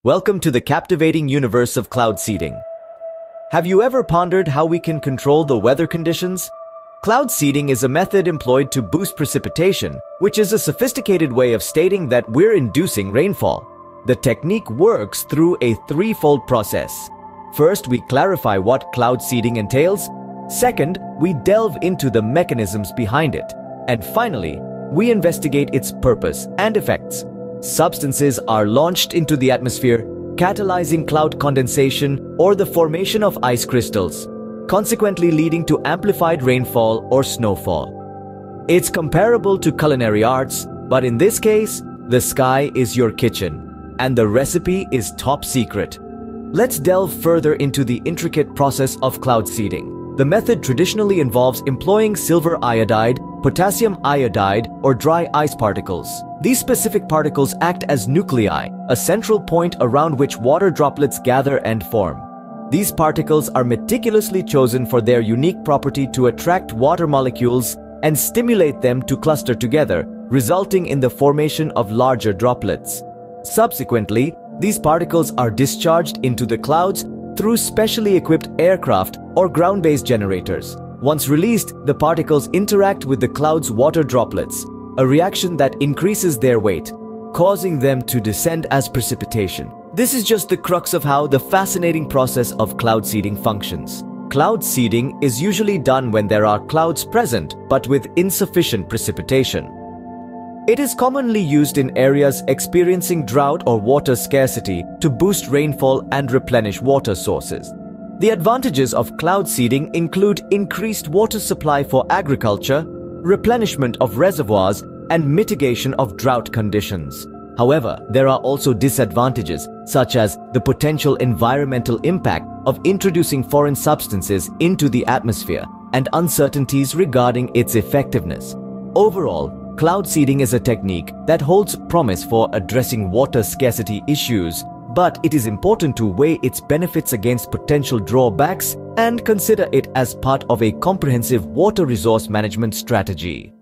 Welcome to the captivating universe of cloud seeding. Have you ever pondered how we can control the weather conditions? Cloud seeding is a method employed to boost precipitation, which is a sophisticated way of stating that we're inducing rainfall. The technique works through a threefold process. First, we clarify what cloud seeding entails. Second, we delve into the mechanisms behind it. And finally, we investigate its purpose and effects. Substances are launched into the atmosphere, catalyzing cloud condensation or the formation of ice crystals, consequently leading to amplified rainfall or snowfall. It's comparable to culinary arts, but in this case, the sky is your kitchen, and the recipe is top secret. Let's delve further into the intricate process of cloud seeding. The method traditionally involves employing silver iodide, potassium iodide, or dry ice particles. These specific particles act as nuclei, a central point around which water droplets gather and form. These particles are meticulously chosen for their unique property to attract water molecules and stimulate them to cluster together, resulting in the formation of larger droplets. Subsequently, these particles are discharged into the clouds through specially equipped aircraft or ground-based generators. Once released, the particles interact with the cloud's water droplets, a reaction that increases their weight, causing them to descend as precipitation. This is just the crux of how the fascinating process of cloud seeding functions. Cloud seeding is usually done when there are clouds present, but with insufficient precipitation. It is commonly used in areas experiencing drought or water scarcity to boost rainfall and replenish water sources. The advantages of cloud seeding include increased water supply for agriculture, replenishment of reservoirs, and mitigation of drought conditions. However, there are also disadvantages, such as the potential environmental impact of introducing foreign substances into the atmosphere and uncertainties regarding its effectiveness. Overall, cloud seeding is a technique that holds promise for addressing water scarcity issues, but it is important to weigh its benefits against potential drawbacks and consider it as part of a comprehensive water resource management strategy.